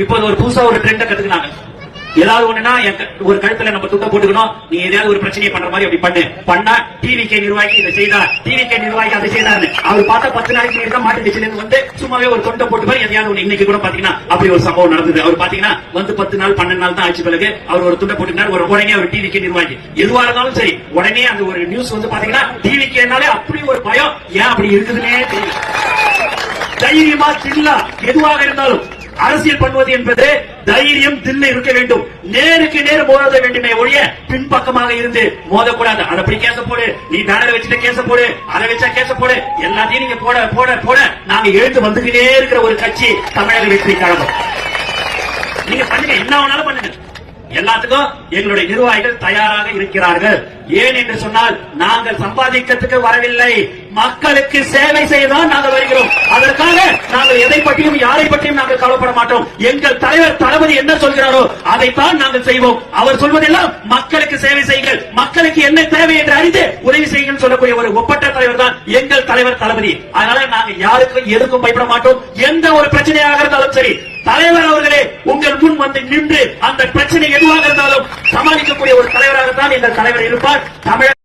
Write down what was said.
இப்போது ஒரு புதுசா ஒரு ட்ரெண்ட கத்துக்கினாங்க. ஏதாவது ஒண்ணுனா ஒரு கழுத்துல நம்ம துட்ட போட்டுக்கணும். நீ ஏதாவது ஒரு பிரச்சனையை பண்ற மாதிரி அப்படி பண்ணா டிவிகே நிர்வாகி இதை செய்தார், டிவிகே நிர்வாகி அதை செய்தார். அவர் பார்த்தா 10 நாளைக்கு தான் மாட்டு கட்சியில இருந்து வந்து சும்மாவே ஒரு தொண்டை போட்டு மாதிரி எதையாவது ஒண்ணு. இன்னைக்கு கூட பாத்தீங்கன்னா அப்படி ஒரு சம்பவம் நடந்தது. அவர் பாத்தீங்கன்னா வந்து 10 நாள் 12 நாள் தான் ஆச்சு. பிறகு அவர் ஒரு துண்டை போட்டுனார். ஒரு உடனே ஒரு டிவிகே நிர்வாகி எதுவா இருந்தாலும் சரி உடனே அந்த ஒரு நியூஸ் வந்து பாத்தீங்கன்னா டிவிகேனாலே அப்படி ஒரு பயம். ஏன் அப்படி இருக்குதுன்னே தெரியல. தைரியமா தில்லா எதுவாக இருந்தாலும் அரசியல் பண்ணுவது என்பது தைரியம் தில்லு இருக்க வேண்டும். நேருக்கு நேர் மோத வேண்டுமே ஒழிய பின்பக்கமாக இருந்து மோதக்கூடாது. அதை அப்படி கேச போடு, நீ பேனர் வச்சுட்டு கேச போடு, அதை வச்சா கேச போடு, எல்லாத்தையும் நீங்க போட போட போட நாங்க எழுந்து வந்துகிட்டே இருக்கிற ஒரு கட்சி தமிழக வெற்றி கழகம். நீங்க பண்ணுங்க, என்ன வேணாலும் பண்ணுங்க. எல்லாத்துக்கும் எங்களுடைய நிர்வாகிகள் தயாராக இருக்கிறார்கள். ஏன் என்று சொன்னால் நாங்கள் சம்பாதிக்கிறதுக்கு வரவில்லை, மக்களுக்கு சேவை செய்யதான் நாங்கள் வருகிறோம். அதற்காக நாங்கள் எதை பற்றியும் யாரை பற்றியும் நாங்கள் கவலைப்பட மாட்டோம். எங்கள் தலைவர் தளபதி என்ன சொல்கிறாரோ அதைத்தான் நாங்கள் செய்வோம். அவர் சொல்வதெல்லாம் மக்களுக்கு சேவை செய்யுங்கள், மக்களுக்கு என்ன தேவை என்று அறிந்து உதவி செய்யுங்கள் சொல்லக்கூடிய ஒரு ஒப்பற்ற தலைவர் தான் எங்கள் தலைவர் தளபதி. அதனால நாங்கள் யாருக்கும் எதுக்கும் பயப்பட மாட்டோம். எந்த ஒரு பிரச்சனையாக இருந்தாலும் சரி தலைவர் அவர்களே உங்கள் முன் வந்து நின்று அந்த பிரச்சனை எதுவாக இருந்தாலும் சமாளிக்கக்கூடிய ஒரு தலைவராகத்தான் எங்கள் தலைவர் இருப்பார். தமிழக